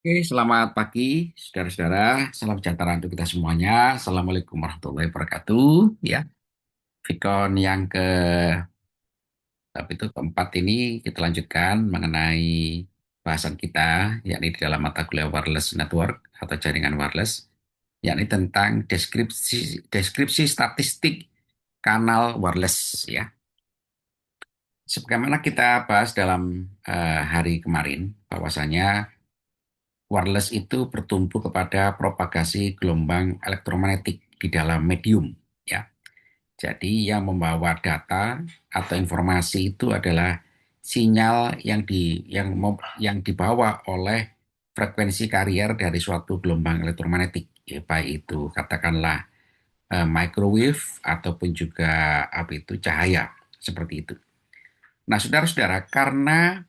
Oke, selamat pagi, saudara-saudara. Salam sejahtera untuk kita semuanya. Assalamualaikum warahmatullahi wabarakatuh. Ya, Vicon yang keempat ini kita lanjutkan mengenai bahasan kita, yakni di dalam mata kuliah wireless network atau jaringan wireless, yakni tentang deskripsi statistik kanal wireless. Ya, sebagaimana kita bahas dalam hari kemarin, bahwasanya wireless itu bertumpu kepada propagasi gelombang elektromagnetik di dalam medium, ya. Jadi yang membawa data atau informasi itu adalah sinyal yang dibawa oleh frekuensi karier dari suatu gelombang elektromagnetik, ya, baik itu katakanlah microwave ataupun juga apa itu cahaya seperti itu. Nah, saudara-saudara, karena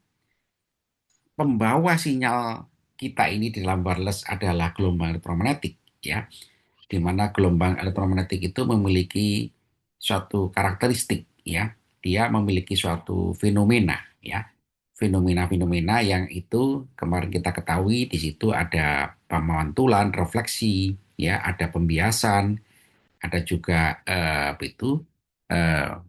pembawa sinyal kita ini di dalam wireless adalah gelombang elektromagnetik, ya, di mana gelombang elektromagnetik itu memiliki suatu karakteristik, ya, dia memiliki suatu fenomena, ya, fenomena-fenomena yang itu kemarin kita ketahui di situ ada pemantulan, refleksi, ya, ada pembiasan, ada juga apa itu eh,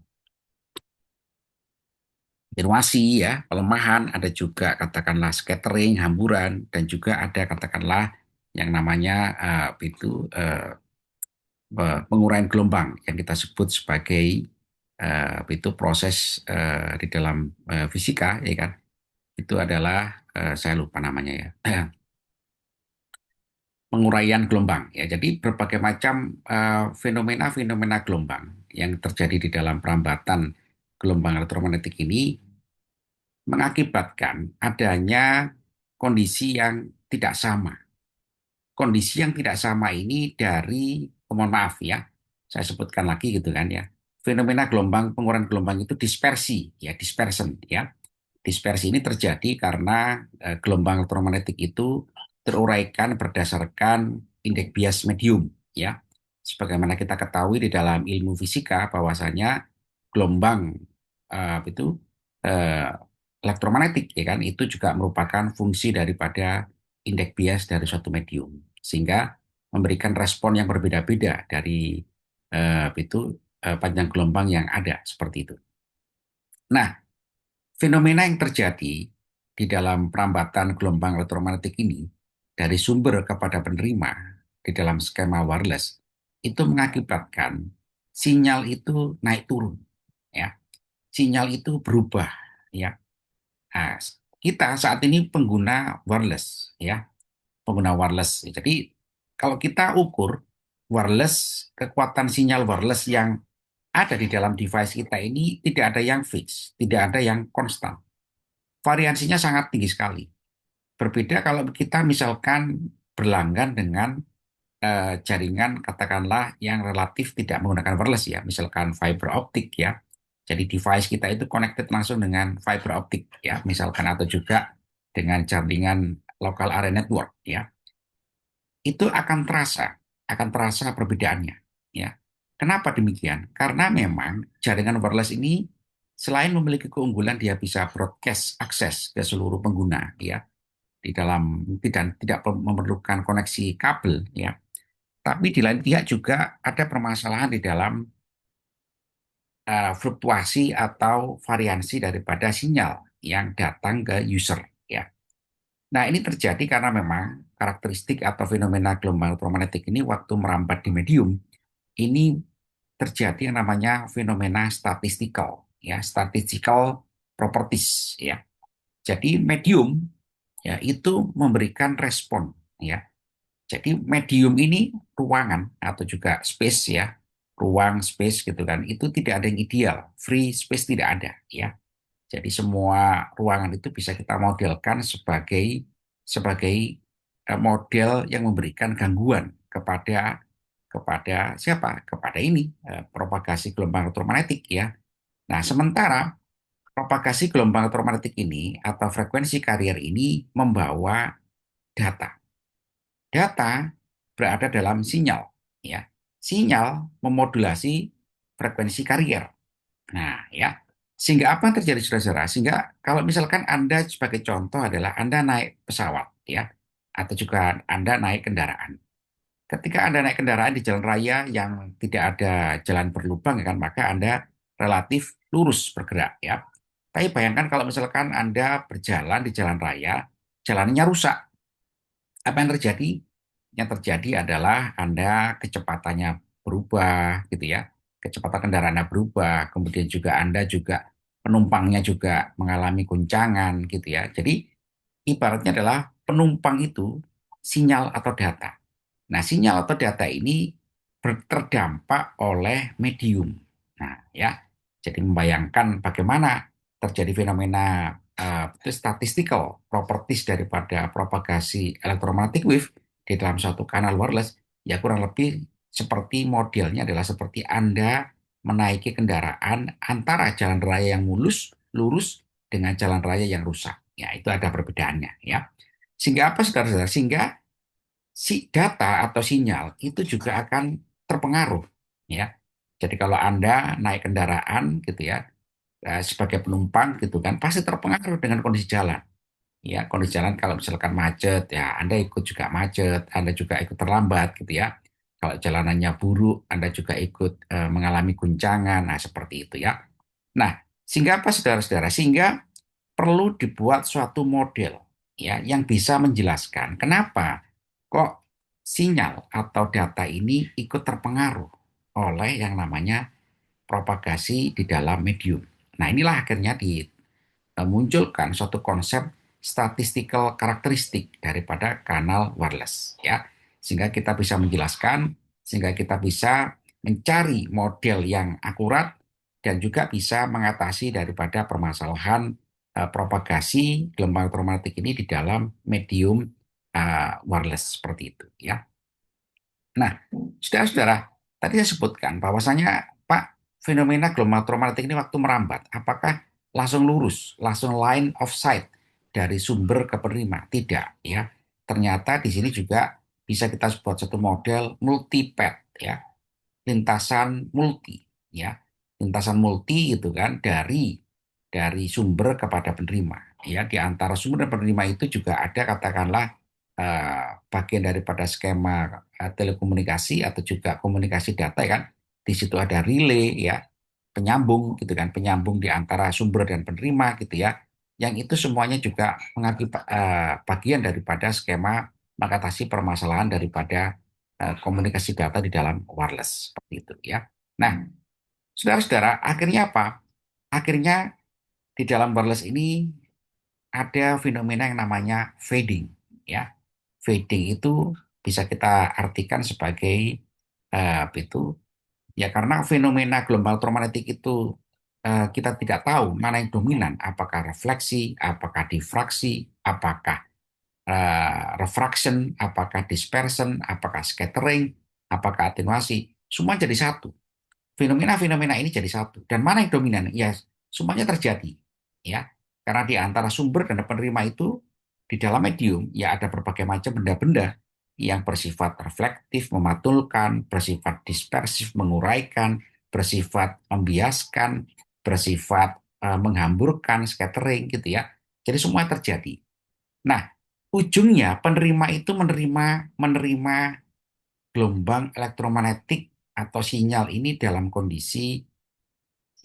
tenuasi, ya, pelemahan, ada juga katakanlah scattering, hamburan, dan juga ada katakanlah yang namanya penguraian gelombang yang kita sebut sebagai itu proses di dalam fisika, ya kan, itu adalah saya lupa namanya, ya, penguraian gelombang, ya. Jadi berbagai macam fenomena-fenomena gelombang yang terjadi di dalam perambatan gelombang elektromagnetik ini mengakibatkan adanya kondisi yang tidak sama. Kondisi yang tidak sama ini dari, mohon maaf ya, saya sebutkan lagi gitu kan, ya. Fenomena gelombang, penguraian gelombang itu dispersi, ya, dispersion, ya. Dispersi ini terjadi karena gelombang elektromagnetik itu teruraikan berdasarkan indeks bias medium, ya. Sebagaimana kita ketahui di dalam ilmu fisika bahwasanya gelombang itu eh, elektromagnetik, ya kan, itu juga merupakan fungsi daripada indeks bias dari suatu medium, sehingga memberikan respon yang berbeda-beda dari panjang gelombang yang ada seperti itu. Nah, fenomena yang terjadi di dalam perambatan gelombang elektromagnetik ini dari sumber kepada penerima di dalam skema wireless itu mengakibatkan sinyal itu naik turun, ya. Sinyal itu berubah, ya. Nah, kita saat ini pengguna wireless, ya, pengguna wireless. Jadi kalau kita ukur wireless, kekuatan sinyal wireless yang ada di dalam device kita ini tidak ada yang fix, tidak ada yang konstan. Variansinya sangat tinggi sekali. Berbeda kalau kita misalkan berlangganan dengan jaringan katakanlah yang relatif tidak menggunakan wireless, ya, misalkan fiber optik, ya. Jadi device kita itu connected langsung dengan fiber optik, ya, misalkan, atau juga dengan jaringan local area network, ya. Itu akan terasa perbedaannya, ya. Kenapa demikian? Karena memang jaringan wireless ini selain memiliki keunggulan dia bisa broadcast akses ke seluruh pengguna, ya, di dalam tidak memerlukan koneksi kabel, ya. Tapi di lain pihak juga ada permasalahan di dalam fluktuasi atau variansi daripada sinyal yang datang ke user, ya. Nah, ini terjadi karena memang karakteristik atau fenomena gelombang elektromagnetik ini waktu merambat di medium, ini terjadi yang namanya fenomena statistical, ya, statistical properties, ya. Jadi medium, ya, itu memberikan respon, ya. Jadi medium ini ruangan atau juga space, ya, ruang space gitu kan, itu tidak ada yang ideal, free space tidak ada, ya. Jadi semua ruangan itu bisa kita modelkan sebagai sebagai model yang memberikan gangguan kepada kepada siapa? Kepada ini propagasi gelombang elektromagnetik, ya. Nah, sementara propagasi gelombang elektromagnetik ini atau frekuensi karier ini membawa data. Data berada dalam sinyal, ya. Sinyal memodulasi frekuensi karier. Nah, ya. Sehingga apa yang terjadi, saudara-saudara? Sehingga kalau misalkan Anda sebagai contoh adalah Anda naik pesawat, ya. atau juga Anda naik kendaraan. Ketika Anda naik kendaraan di jalan raya yang tidak ada jalan berlubang, ya kan, maka Anda relatif lurus bergerak, ya. Tapi bayangkan kalau misalkan Anda berjalan di jalan raya, jalannya rusak. Apa yang terjadi? Yang terjadi adalah Anda kecepatannya berubah, gitu ya. Kecepatan kendaraannya berubah, kemudian juga Anda juga penumpangnya juga mengalami guncangan, gitu ya. Jadi ibaratnya adalah penumpang itu sinyal atau data. Nah, sinyal atau data ini terdampak oleh medium. Nah, ya, jadi membayangkan bagaimana terjadi fenomena itu statistical properties daripada propagasi electromagnetic wave di dalam suatu kanal wireless, ya kurang lebih seperti modelnya adalah seperti Anda menaiki kendaraan antara jalan raya yang mulus, lurus dengan jalan raya yang rusak. Ya, itu ada perbedaannya, ya. Sehingga apa, saudara-saudara? Sehingga si data atau sinyal itu juga akan terpengaruh, ya. Jadi kalau Anda naik kendaraan gitu ya, sebagai penumpang gitu kan pasti terpengaruh dengan kondisi jalan. Ya, kondisi jalan kalau misalkan macet ya Anda ikut juga macet, Anda juga ikut terlambat gitu ya. Kalau jalanannya buruk, Anda juga ikut mengalami guncangan. Nah, seperti itu ya. Nah, sehingga apa, saudara-saudara? Sehingga perlu dibuat suatu model ya yang bisa menjelaskan kenapa kok sinyal atau data ini ikut terpengaruh oleh yang namanya propagasi di dalam medium. Nah, inilah akhirnya dimunculkan suatu konsep statistical karakteristik daripada kanal wireless ya. Sehingga kita bisa menjelaskan, sehingga kita bisa mencari model yang akurat dan juga bisa mengatasi daripada permasalahan propagasi gelombang elektromagnetik ini di dalam medium wireless seperti itu ya. Nah, saudara-saudara, tadi saya sebutkan bahwasanya Pak, fenomena gelombang elektromagnetik ini waktu merambat, apakah langsung lurus, langsung line of sight dari sumber ke penerima? Tidak, ya. Ternyata di sini juga bisa kita buat satu model multipath, ya, lintasan multi, ya, lintasan multi itu kan dari sumber kepada penerima, ya. Di antara sumber dan penerima itu juga ada katakanlah bagian daripada skema telekomunikasi atau juga komunikasi data ya kan. Di situ ada relay ya, penyambung gitu kan, penyambung di antara sumber dan penerima gitu ya. Yang itu semuanya juga bagian daripada skema mengatasi permasalahan daripada komunikasi data di dalam wireless seperti itu ya. Nah, saudara-saudara, akhirnya apa? Akhirnya di dalam wireless ini ada fenomena yang namanya fading ya. Fading itu bisa kita artikan sebagai itu ya karena fenomena gelombang elektromagnetik itu kita tidak tahu mana yang dominan, apakah refleksi, apakah difraksi, apakah refraction, apakah dispersion, apakah scattering, apakah atenuasi, semua jadi satu. Fenomena-fenomena ini jadi satu. Dan mana yang dominan? Ya, semuanya terjadi. Ya, karena di antara sumber dan penerima itu di dalam medium ya ada berbagai macam benda-benda yang bersifat reflektif, memantulkan, bersifat dispersif, menguraikan, bersifat membiaskan, bersifat menghamburkan, scattering gitu ya. Jadi semua terjadi. Nah, ujungnya penerima itu menerima menerima gelombang elektromagnetik atau sinyal ini dalam kondisi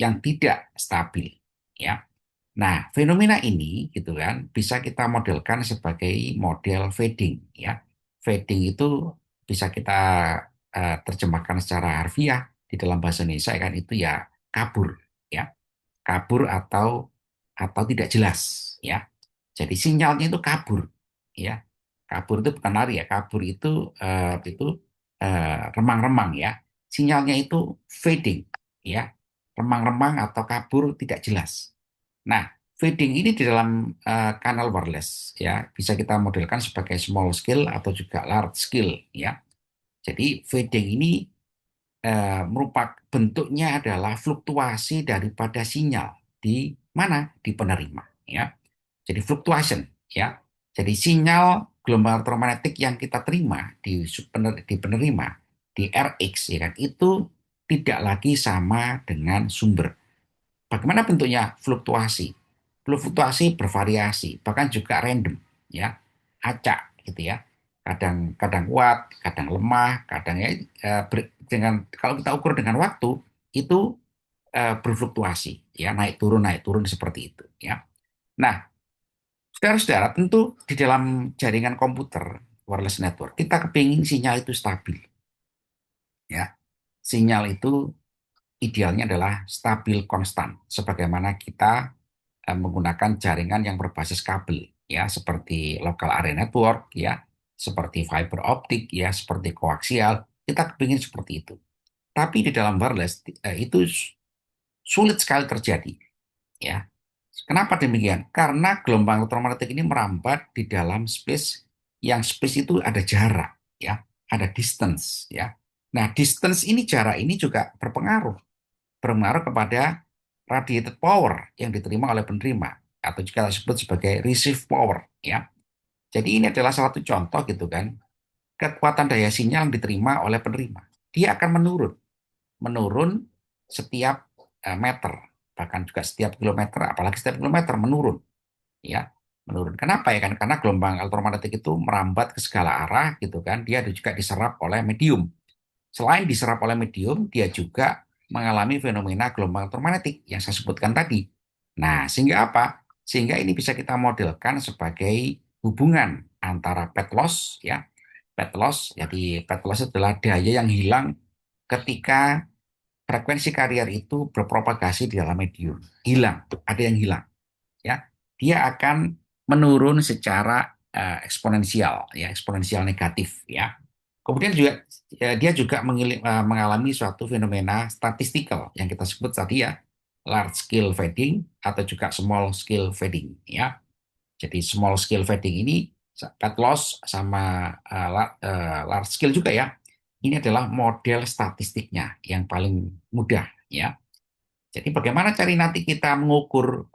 yang tidak stabil ya. Nah, fenomena ini gitu kan bisa kita modelkan sebagai model fading ya. Fading itu bisa kita terjemahkan secara harfiah di dalam bahasa Indonesia kan itu ya kabur ya. Kabur atau tidak jelas ya. Jadi sinyalnya itu kabur ya. Kabur itu bukan lari ya, kabur itu remang-remang ya. Sinyalnya itu fading ya. Remang-remang atau kabur tidak jelas. Nah, fading ini di dalam kanal wireless ya bisa kita modelkan sebagai small scale atau juga large scale ya. Jadi fading ini merupakan bentuknya adalah fluktuasi daripada sinyal di mana di penerima ya. Jadi fluctuation ya. Jadi sinyal gelombang elektromagnetik yang kita terima di penerima di Rx ya kan itu tidak lagi sama dengan sumber. Bagaimana bentuknya? Fluktuasi. Fluktuasi bervariasi, bahkan juga random, ya, acak, gitu ya. kadang kuat, kadang lemah, kadang ya dengan kalau kita ukur dengan waktu itu berfluktuasi, ya naik turun seperti itu, ya. Nah, saudara-saudara, tentu di dalam jaringan komputer wireless network kita kepingin sinyal itu stabil, ya. Sinyal itu idealnya adalah stabil konstan, sebagaimana kita menggunakan jaringan yang berbasis kabel, ya, seperti local area network, ya, seperti fiber optik, ya, seperti koaksial. Kita kepingin seperti itu. Tapi di dalam wireless itu sulit sekali terjadi, ya. Kenapa demikian? Karena gelombang elektromagnetik ini merambat di dalam space, yang space itu ada jarak, ya, ada distance, ya. Nah, distance ini, jarak ini juga berpengaruh kepada radiated power yang diterima oleh penerima, atau juga disebut sebagai receive power, ya. Jadi ini adalah salah satu contoh gitu kan, kekuatan daya sinyal yang diterima oleh penerima. Dia akan menurun, menurun setiap meter, bahkan juga setiap kilometer, apalagi setiap kilometer menurun, ya, menurun. Kenapa ya kan? Karena gelombang elektromagnetik itu merambat ke segala arah gitu kan. Dia juga diserap oleh medium. Selain diserap oleh medium, dia juga mengalami fenomena gelombang elektromagnetik yang saya sebutkan tadi. Nah, sehingga apa? Sehingga ini bisa kita modelkan sebagai hubungan antara pet loss, ya. Pet loss, jadi pet loss adalah daya yang hilang ketika frekuensi karier itu berpropagasi di dalam medium. Hilang, ada yang hilang, ya. Dia akan menurun secara eksponensial, ya, eksponensial negatif, ya. Kemudian juga dia juga mengalami suatu fenomena statistikal yang kita sebut tadi, ya, large scale fading atau juga small scale fading, ya. Jadi small scale fading ini fat loss sama large scale juga, ya. Ini adalah model statistiknya yang paling mudah, ya. Jadi bagaimana cari nanti kita mengukur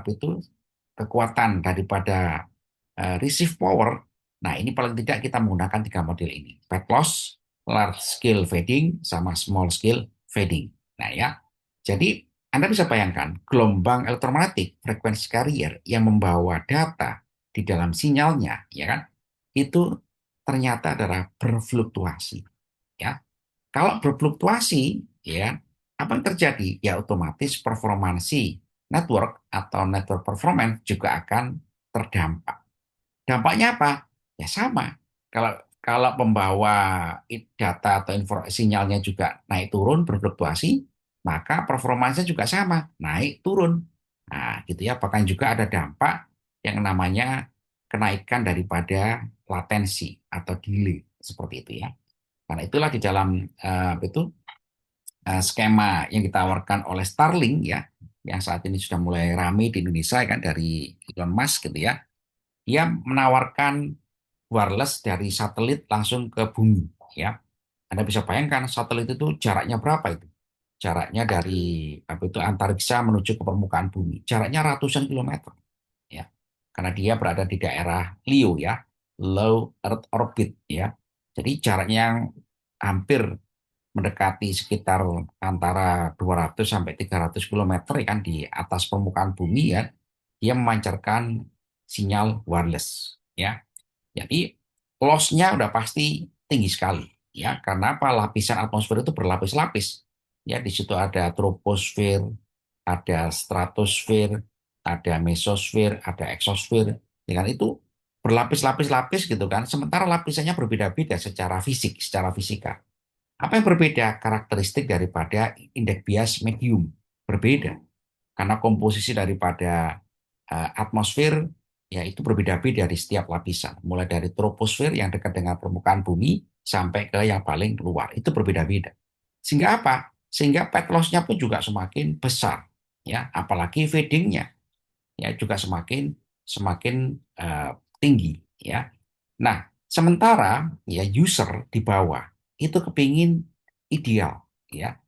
itu kekuatan daripada receive power. Nah, ini paling tidak kita menggunakan tiga model ini. Fat loss, large scale fading, sama small scale fading. Nah, ya. Jadi Anda bisa bayangkan gelombang elektromagnetik frekuensi carrier yang membawa data di dalam sinyalnya, ya kan? Itu ternyata adalah berfluktuasi, ya. Kalau berfluktuasi, ya, apa yang terjadi? Ya, otomatis performansi network atau network performance juga akan terdampak. Dampaknya apa? Ya sama. Kalau kalau pembawa data atau sinyalnya juga naik turun berfluktuasi, maka performanya juga sama, naik turun. Nah, gitu ya. Bahkan juga ada dampak yang namanya kenaikan daripada latensi atau delay seperti itu, ya. Karena itulah di dalam itu skema yang ditawarkan oleh Starlink, ya, yang saat ini sudah mulai ramai di Indonesia kan, dari Elon Musk gitu, ya. Dia menawarkan wireless dari satelit langsung ke bumi, ya. Anda bisa bayangkan satelit itu jaraknya berapa itu? Jaraknya dari apa itu antariksa menuju ke permukaan bumi. Jaraknya ratusan kilometer, ya. Karena dia berada di daerah LEO, ya, low Earth orbit, ya. Jadi jaraknya yang hampir mendekati sekitar antara 200 sampai 300 kilometer, ya kan, di atas permukaan bumi, ya. Dia memancarkan sinyal wireless, ya. Jadi loss-nya udah pasti tinggi sekali, ya, karena apa? Lapisan atmosfer itu berlapis-lapis. Ya, di situ ada troposfer, ada stratosfer, ada mesosfer, ada eksosfer. Dengan itu berlapis-lapis-lapis gitu kan. Sementara lapisannya berbeda-beda secara fisik, secara fisika. Apa yang berbeda? Karakteristik daripada indeks bias medium berbeda. Karena komposisi daripada atmosfer, ya, itu berbeda-beda di setiap lapisan. Mulai dari troposfer yang dekat dengan permukaan bumi sampai ke yang paling luar. Itu berbeda-beda. Sehingga apa? Sehingga pet loss-nya pun juga semakin besar. Ya, apalagi fading-nya, ya, juga semakin semakin tinggi, ya. Nah, sementara ya user di bawah itu kepingin ideal, ya.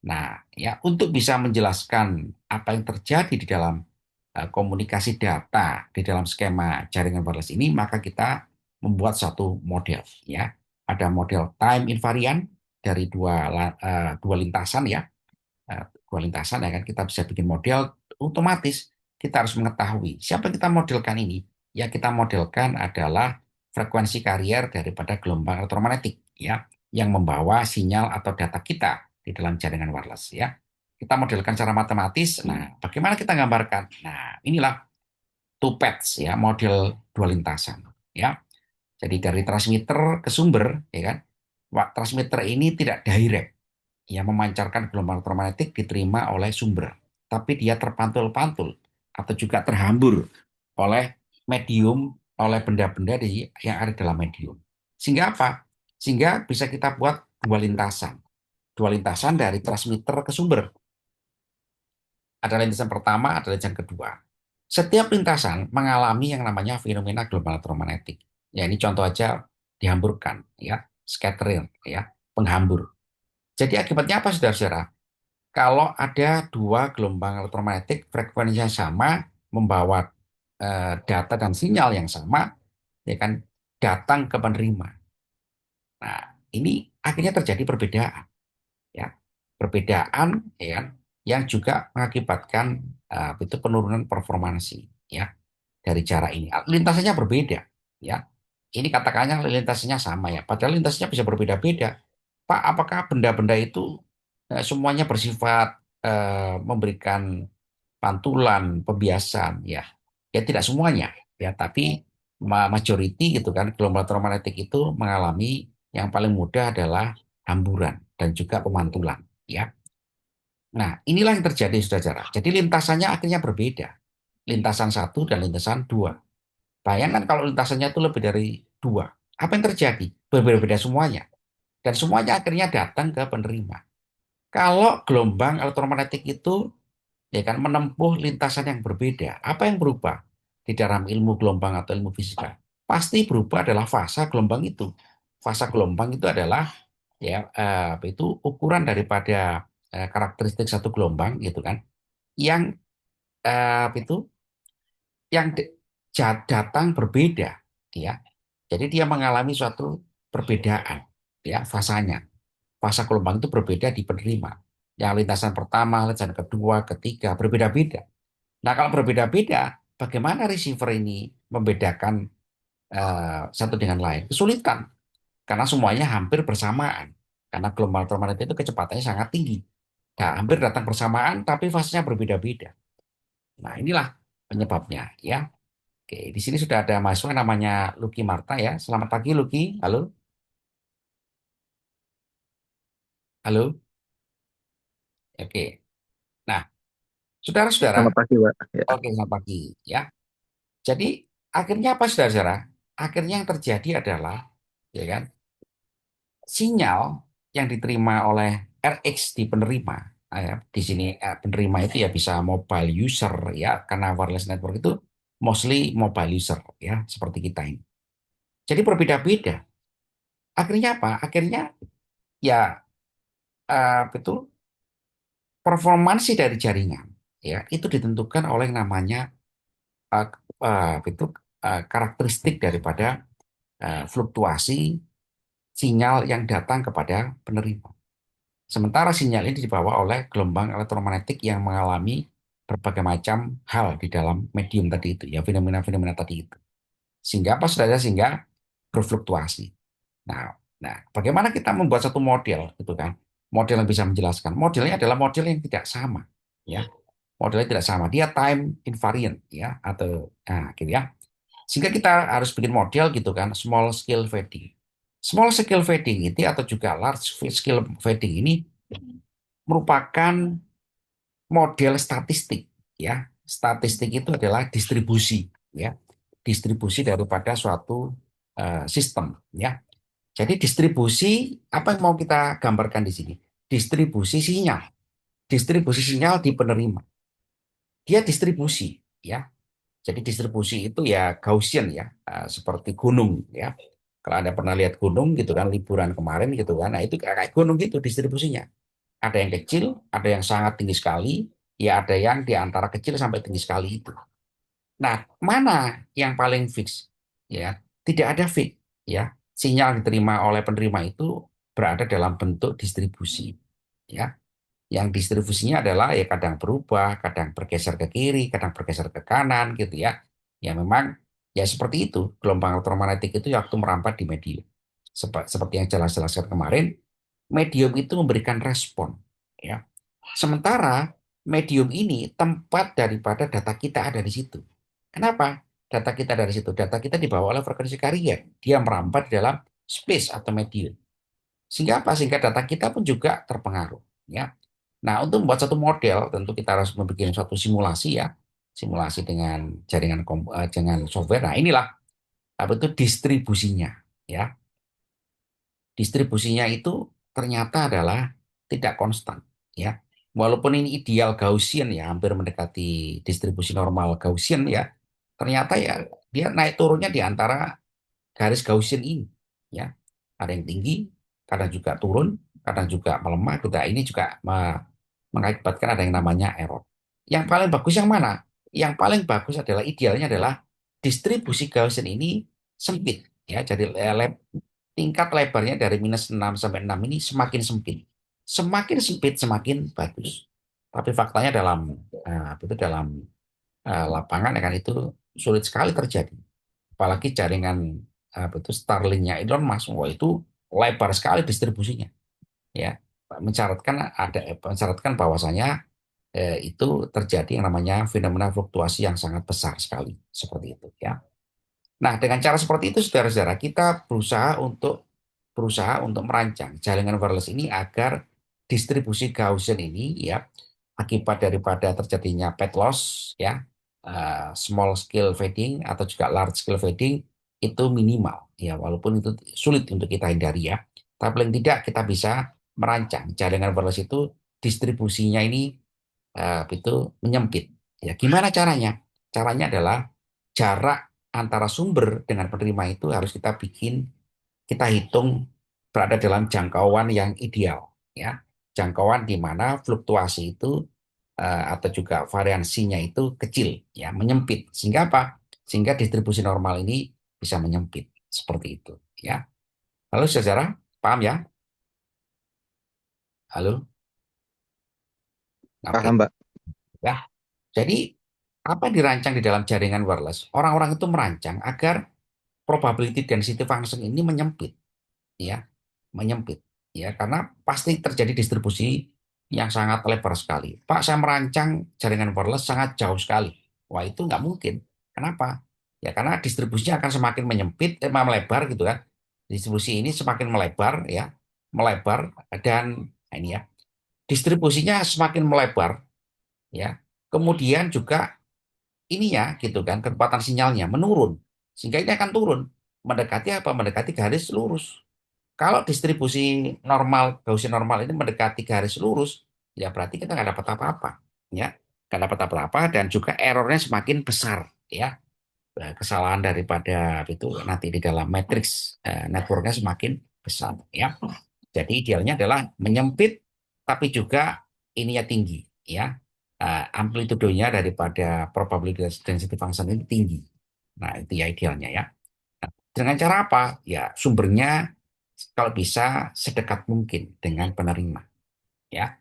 Nah, ya, untuk bisa menjelaskan apa yang terjadi di dalam komunikasi data di dalam skema jaringan wireless ini, maka kita membuat satu model, ya. Ada model time invariant dari dua lintasan, ya. Dua lintasan, ya kan, kita bisa bikin model. Otomatis kita harus mengetahui siapa yang kita modelkan ini. Ya, kita modelkan adalah frekuensi karier daripada gelombang elektromagnetik ya yang membawa sinyal atau data kita di dalam jaringan wireless ya. Kita modelkan secara matematis. Nah, bagaimana kita gambarkan? Nah, inilah two paths ya, model dua lintasan ya. Jadi dari transmitter ke sumber ya kan. Transmitter ini tidak direct yang memancarkan gelombang elektromagnetik diterima oleh sumber, tapi dia terpantul-pantul atau juga terhambur oleh medium, oleh benda-benda yang ada dalam medium. Sehingga apa? Sehingga bisa kita buat dua lintasan dari transmitter ke sumber. Ada lintasan pertama, ada lintasan kedua. Setiap lintasan mengalami yang namanya fenomena gelombang elektromagnetik. Ya ini contoh aja dihamburkan, ya, scattering, ya, penghambur. Jadi akibatnya apa, saudara-saudara? Kalau ada dua gelombang elektromagnetik frekuensinya sama, membawa data dan sinyal yang sama, ya kan, datang ke penerima. Nah, ini akhirnya terjadi perbedaan, ya, perbedaan, ya kan, yang juga mengakibatkan itu penurunan performansi, ya, dari cara ini. Lintasannya berbeda, ya. Ini katakannya lintasannya sama ya, padahal lintasannya bisa berbeda-beda. Pak, apakah benda-benda itu semuanya bersifat memberikan pantulan, pembiasan, ya, ya tidak semuanya, ya, tapi majority gitu kan, gelombang elektromagnetik itu mengalami yang paling mudah adalah hamburan dan juga pemantulan, ya. Nah, inilah yang terjadi, saudara. Jadi lintasannya akhirnya berbeda, lintasan satu dan lintasan dua. Bayangkan kalau lintasannya itu lebih dari dua, apa yang terjadi? Berbeda-beda semuanya, dan semuanya akhirnya datang ke penerima. Kalau gelombang elektromagnetik itu ya kan menempuh lintasan yang berbeda. Apa yang berubah di dalam ilmu gelombang atau ilmu fisika? Pasti berubah adalah fasa gelombang itu. Fasa gelombang itu adalah ya itu ukuran daripada karakteristik satu gelombang gitu kan yang itu yang datang berbeda ya. Jadi dia mengalami suatu perbedaan ya fasanya. Fasa gelombang itu berbeda di penerima. Yang lintasan pertama, lintasan kedua, ketiga berbeda-beda. Nah, kalau berbeda-beda, bagaimana receiver ini membedakan satu dengan lain? Kesulitan, karena semuanya hampir bersamaan. Karena gelombang elektromagnetik itu kecepatannya sangat tinggi. Nah, hampir datang bersamaan, tapi fasenya berbeda-beda. Nah, inilah penyebabnya, ya. Oke, di sini sudah ada mahasiswa namanya Lucky Marta, ya. Selamat pagi, Lucky. Halo, halo. Oke. Nah, saudara-saudara, Selamat pagi, Pak. Ya. oke, selamat pagi, ya. Jadi, akhirnya apa, saudara-saudara? Akhirnya yang terjadi adalah, ya kan, sinyal yang diterima oleh RX di penerima, ya, di sini penerima itu ya bisa mobile user ya, karena wireless network itu mostly mobile user ya, seperti kita ini. Jadi berbeda-beda. Akhirnya apa? Akhirnya ya betul performansi dari jaringan ya itu ditentukan oleh namanya uh, itu karakteristik daripada fluktuasi sinyal yang datang kepada penerima. Sementara sinyal ini dibawa oleh gelombang elektromagnetik yang mengalami berbagai macam hal di dalam medium tadi itu, ya fenomena-fenomena tadi itu. Sehingga apa saudara? Sehingga berfluktuasi. Nah, nah, bagaimana kita membuat satu model gitu kan? Model yang bisa menjelaskan. Modelnya adalah model yang tidak sama, ya. Modelnya tidak sama. Dia time invariant, ya, atau nah, gitu ya. Sehingga kita harus bikin model gitu kan, small scale fading. Small scale fading itu atau juga large scale fading ini merupakan model statistik ya. Statistik itu adalah distribusi ya. Distribusi daripada suatu sistem ya. Jadi distribusi apa yang mau kita gambarkan di sini? Distribusi sinyal. Distribusi sinyal di penerima. Dia distribusi ya. Jadi distribusi itu ya Gaussian ya, seperti gunung ya. Kalau Anda pernah lihat gunung gitu kan liburan kemarin gitu kan. Nah, itu kayak gunung gitu distribusinya. Ada yang kecil, ada yang sangat tinggi sekali, ya ada yang di antara kecil sampai tinggi sekali itu. Nah, mana yang paling fix? Ya, tidak ada fix. Ya, sinyal yang diterima oleh penerima itu berada dalam bentuk distribusi. Ya, yang distribusinya adalah ya kadang berubah, kadang bergeser ke kiri, kadang bergeser ke kanan gitu ya. Ya memang Ya seperti itu, gelombang elektromagnetik itu waktu merambat di medium. Seperti yang jelas-jelaskan kemarin, medium itu memberikan respon. Ya. Sementara medium ini tempat daripada data kita ada di situ. Kenapa? Data kita dari situ. Data kita dibawa oleh frekuensi carrier. Dia merambat di dalam space atau medium. Sehingga apa? Sehingga data kita pun juga terpengaruh. Ya. Nah, untuk membuat satu model, tentu kita harus membuat suatu simulasi ya. Simulasi dengan dengan software. Nah, inilah apa itu distribusinya. Ya, distribusinya itu ternyata adalah tidak konstan. Ya, walaupun ini ideal Gaussian ya, hampir mendekati distribusi normal Gaussian ya, ternyata ya dia naik turunnya di antara garis Gaussian ini. Ya, ada yang tinggi, kadang juga turun, kadang juga melemah. Kita ini juga mengakibatkan ada yang namanya error. Yang paling bagus yang mana? Yang paling bagus adalah idealnya adalah distribusi Gaussian ini sempit. Ya, jadi tingkat lebarnya dari -6 sampai 6 ini semakin sempit. Semakin sempit semakin bagus. Tapi faktanya dalam lapangan ya kan itu sulit sekali terjadi. Apalagi jaringan Starlink-nya Elon Musk, wah itu lebar sekali distribusinya. Ya, mensyaratkan bahwasanya itu terjadi yang namanya fenomena fluktuasi yang sangat besar sekali seperti itu ya. Nah, dengan cara seperti itu, saudara-saudara, kita berusaha untuk merancang jaringan wireless ini agar distribusi Gaussian ini ya akibat daripada terjadinya pet loss ya, small scale fading atau juga large scale fading itu minimal ya, walaupun itu sulit untuk kita hindari ya. Tapi paling tidak kita bisa merancang jaringan wireless itu distribusinya ini itu menyempit. Ya, gimana caranya? Caranya adalah jarak antara sumber dengan penerima itu harus kita hitung berada dalam jangkauan yang ideal, ya. Jangkauan di mana fluktuasi itu atau juga variansinya itu kecil, ya, menyempit. Sehingga apa? Sehingga distribusi normal ini bisa menyempit seperti itu, ya. Halo, saudara, paham ya? Halo, oke, Paham, Mbak. ya. Jadi apa yang dirancang di dalam jaringan wireless? Orang-orang itu merancang agar probability density function ini menyempit, ya, menyempit, ya, karena pasti terjadi distribusi yang sangat lebar sekali. Pak, saya merancang jaringan wireless sangat jauh sekali. Wah, itu nggak mungkin. Kenapa? Ya, karena distribusinya akan semakin menyempit, melebar gitu kan. Distribusi ini semakin melebar, ya, melebar dan nah ini ya, distribusinya semakin melebar, ya. Kemudian juga ini ya gitu kan kecepatan sinyalnya menurun sehingga ini akan turun mendekati apa mendekati garis lurus. Kalau distribusi normal Gaussian normal ini mendekati garis lurus ya berarti kita nggak dapat apa-apa ya, nggak dapat apa-apa dan juga errornya semakin besar ya. Kesalahan daripada itu nanti di dalam matriks networknya semakin besar ya. Jadi idealnya adalah menyempit tapi juga ininya tinggi ya. Amplitudenya daripada probability density function ini tinggi. Nah, itu ya idealnya ya. Nah, dengan cara apa? Ya, sumbernya kalau bisa sedekat mungkin dengan penerima ya.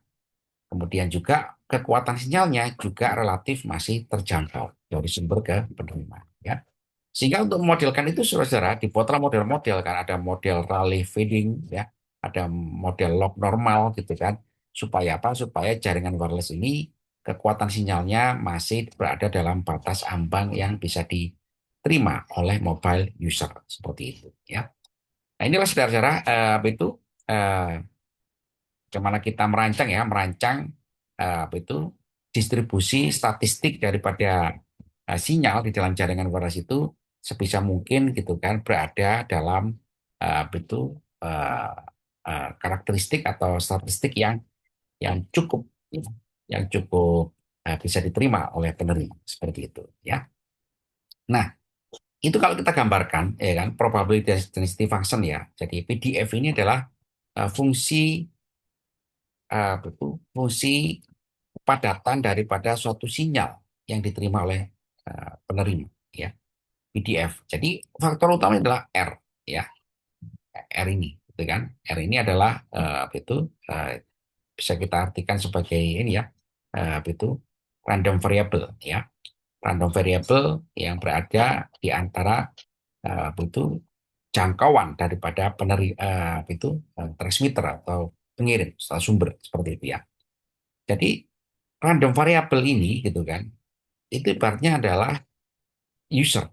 Kemudian juga kekuatan sinyalnya juga relatif masih terjangkau dari sumber ke penerima ya. Sehingga untuk memodelkan itu saudara-saudara dibuatlah model-model kan ada model Rayleigh fading ya, ada model log normal gitu kan. Supaya apa? Supaya jaringan wireless ini kekuatan sinyalnya masih berada dalam batas ambang yang bisa diterima oleh mobile user seperti itu ya. Nah, inilah saudara-saudara bagaimana kita merancang apa itu distribusi statistik daripada sinyal di dalam jaringan wireless itu sebisa mungkin gitu kan berada dalam apa itu eh, karakteristik atau statistik yang cukup ya, yang cukup bisa diterima oleh penerima seperti itu ya. Nah, itu kalau kita gambarkan ya kan probability density function ya. Jadi PDF ini adalah fungsi fungsi kepadatan daripada suatu sinyal yang diterima oleh penerima ya, PDF. Jadi faktor utama adalah R ya, R ini gitu kan. R ini adalah bisa kita artikan sebagai ini ya, apa itu random variable ya. random variable yang berada di antara itu jangkauan daripada transmitter atau pengirim atau sumber seperti itu ya. Jadi random variable ini gitu kan, itu ibaratnya adalah user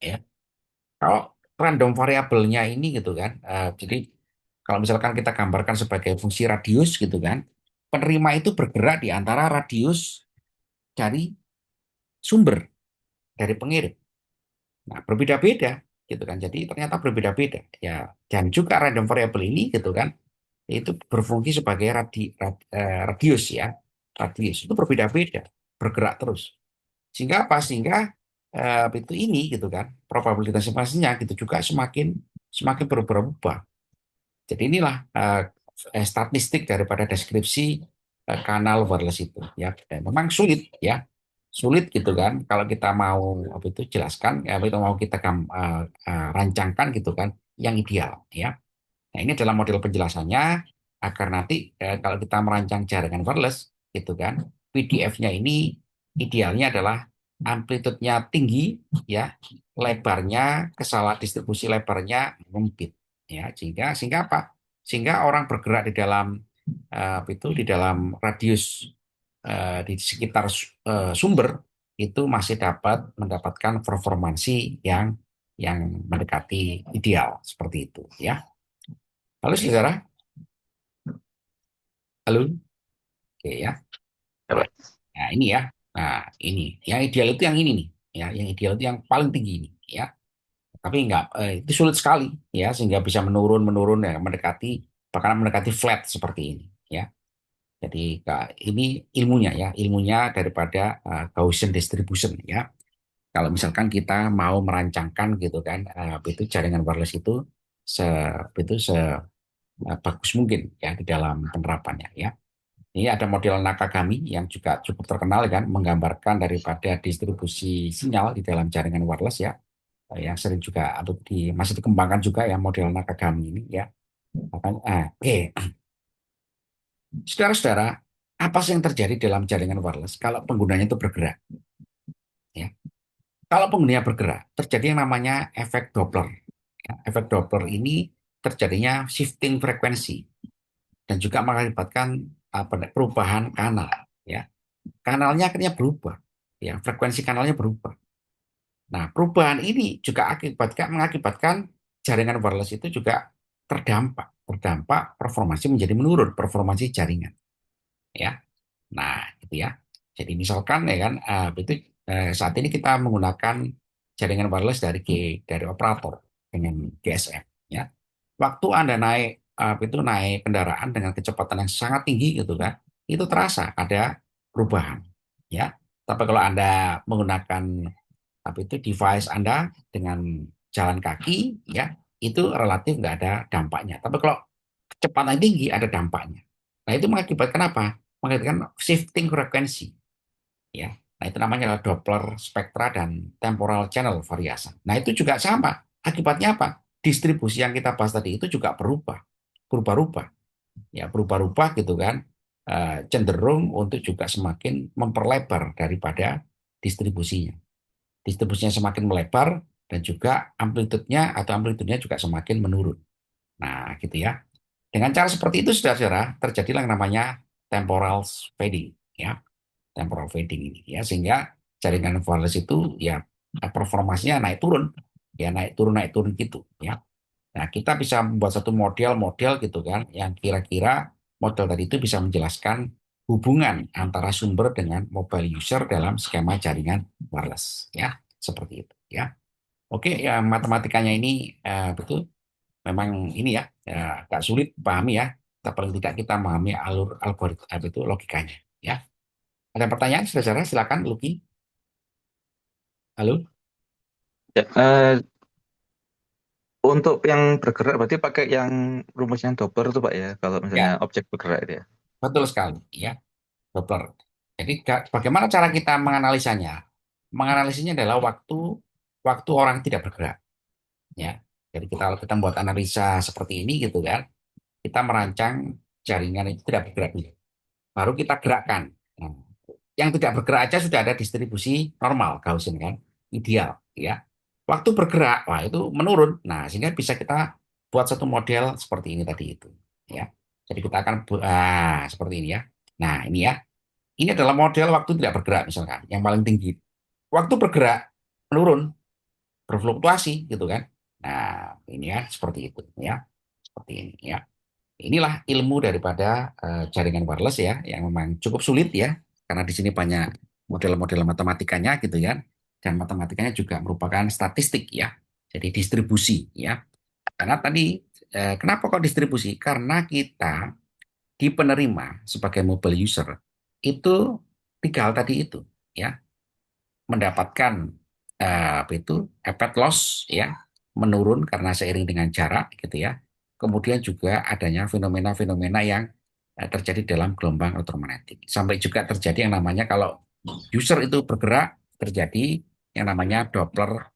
ya. Kalau random variabelnya ini gitu kan, jadi kalau misalkan kita gambarkan sebagai fungsi radius gitu kan, penerima itu bergerak di antara radius dari sumber, dari pengirim. Nah, berbeda-beda gitu kan. Jadi ternyata berbeda-beda ya. Dan juga random variable ini gitu kan, itu berfungsi sebagai radius ya. Radius itu berbeda-beda, bergerak terus. Sehingga apa? Sehingga itu ini gitu kan, probabilitas masing-masingnya gitu juga semakin semakin berubah-ubah. Jadi inilah statistik daripada deskripsi kanal wireless itu ya. Dan memang sulit ya, sulit gitu kan kalau kita mau apa itu jelaskan ya, itu mau kita rancangkan gitu kan yang ideal ya. Nah, ini adalah model penjelasannya agar nanti kalau kita merancang jaringan wireless gitu kan, PDF-nya ini idealnya adalah amplitudenya tinggi ya, lebarnya kesalahan distribusi lebarnya menyempit ya, sehingga sehingga apa? Sehingga orang bergerak di dalam itu di dalam radius di sekitar sumber itu masih dapat mendapatkan performansi yang mendekati ideal seperti itu ya. Halo saudara, halo, oke ya. Ya, Pak. Nah ini ya, nah ini yang ideal itu yang ini nih, ya, yang ideal itu yang paling tinggi ini, ya. Tapi enggak, itu sulit sekali, ya, sehingga bisa menurun, menurun ya, mendekati bahkan mendekati flat seperti ini, ya. Jadi ini ilmunya ya, ilmunya daripada Gaussian distribution, ya. Kalau misalkan kita mau merancangkan gitu kan, itu jaringan wireless itu se itu bagus mungkin ya di dalam penerapannya, ya. Ini ada model Nakagami yang juga cukup terkenal kan, menggambarkan daripada distribusi sinyal di dalam jaringan wireless ya, yang sering juga masih dikembangkan juga ya model Nakagami ini ya. Oke, saudara-saudara, apa sih yang terjadi dalam jaringan wireless kalau penggunanya itu bergerak? Ya, kalau penggunanya bergerak, terjadi yang namanya efek Doppler. Ya, efek Doppler ini terjadinya shifting frekuensi dan juga mengakibatkan perubahan kanal. Ya, kanalnya akhirnya berubah, ya frekuensi kanalnya berubah. Nah, perubahan ini juga mengakibatkan jaringan wireless itu juga terdampak performansi menjadi menurun, performansi jaringan, ya. Nah, gitu ya. Jadi misalkan ya kan, saat ini kita menggunakan jaringan wireless dari operator dengan GSM, ya. Waktu Anda naik kendaraan dengan kecepatan yang sangat tinggi gitu kan, itu terasa ada perubahan, ya. Tapi kalau Anda menggunakan device Anda dengan jalan kaki ya, itu relatif nggak ada dampaknya. Tapi kalau kecepatan tinggi ada dampaknya. Nah, itu mengakibatkan apa? Mengakibatkan shifting frekuensi ya. Nah, itu namanya adalah Doppler spektra dan temporal channel variation. Nah, itu juga sama. Akibatnya apa? Distribusi yang kita bahas tadi itu juga berubah-ubah. Ya, berubah-ubah gitu kan. Cenderung untuk juga semakin memperlebar daripada distribusinya. Distribusinya semakin melebar dan juga amplitudenya juga semakin menurun. Nah, gitu ya. Dengan cara seperti itu, saudara-saudara, terjadilah yang namanya temporal fading, ya, temporal fading ini, ya, sehingga jaringan wireless itu ya performasinya naik turun gitu, ya. Nah, kita bisa membuat satu model-model gitu kan, yang kira-kira model tadi itu bisa menjelaskan hubungan antara sumber dengan mobile user dalam skema jaringan wireless, ya, seperti itu, ya. Oke, ya matematikanya ini betul, memang ini ya, agak sulit pahami ya. Tapi paling tidak kita memahami alur algoritma itu logikanya, ya. Ada pertanyaan, saudara? Silakan, Luki. Halo. Ya, untuk yang bergerak berarti pakai yang rumusnya Doppler itu Pak ya, kalau misalnya Ya, objek bergerak itu ya. betul sekali, ya. Doppler. Jadi bagaimana cara kita menganalisanya? Menganalisanya adalah waktu waktu orang tidak bergerak, ya. Jadi kalau kita membuat analisa seperti ini gitu kan, kita merancang jaringan itu tidak bergerak dulu. Baru kita gerakkan. Nah, yang tidak bergerak aja sudah ada distribusi normal Gaussian kan, ideal ya. Waktu bergerak, wah itu menurun. Nah, sehingga bisa kita buat satu model seperti ini tadi itu ya. Jadi kita akan seperti ini ya. Nah, ini ya. Ini adalah model waktu tidak bergerak misalkan, yang paling tinggi. Waktu bergerak menurun, berfluktuasi gitu kan. Nah, ini ya seperti itu ya. Seperti ini ya. Inilah ilmu daripada jaringan wireless ya, yang memang cukup sulit ya, karena di sini banyak model-model matematikanya gitu ya, dan matematikanya juga merupakan statistik ya, jadi distribusi ya. Karena tadi, kenapa kok distribusi? Karena kita di penerima sebagai mobile user itu tinggal tadi itu ya, mendapatkan apa itu effect loss ya, menurun karena seiring dengan jarak gitu ya. Kemudian juga adanya fenomena-fenomena yang terjadi dalam gelombang elektromagnetik. Sampai juga terjadi yang namanya kalau user itu bergerak terjadi yang namanya Doppler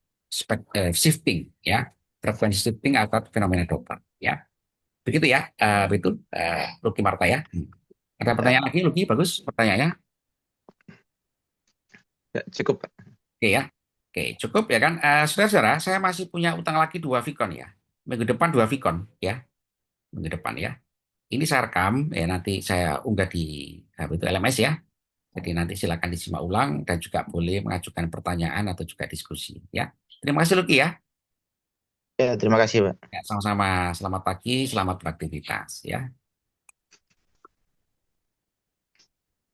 shifting ya, frekuensi shifting atau fenomena Doppler ya. Begitu ya, itu Lucky Marta ya. Ada Ya, pertanyaan lagi, Lucky? Bagus pertanyaannya. ya, cukup Pak. Oke ya. Oke, cukup ya kan. Saudara-saudara, saya masih punya utang lagi dua Vicon ya. Minggu depan dua Vicon ya. Minggu depan ya. Ini saya rekam ya, nanti saya unggah di itu LMS ya. Jadi nanti silakan disimak ulang dan juga boleh mengajukan pertanyaan atau juga diskusi ya. Terima kasih Luki ya. Ya, terima kasih Pak. Ya, sama-sama. Selamat pagi, selamat beraktivitas ya.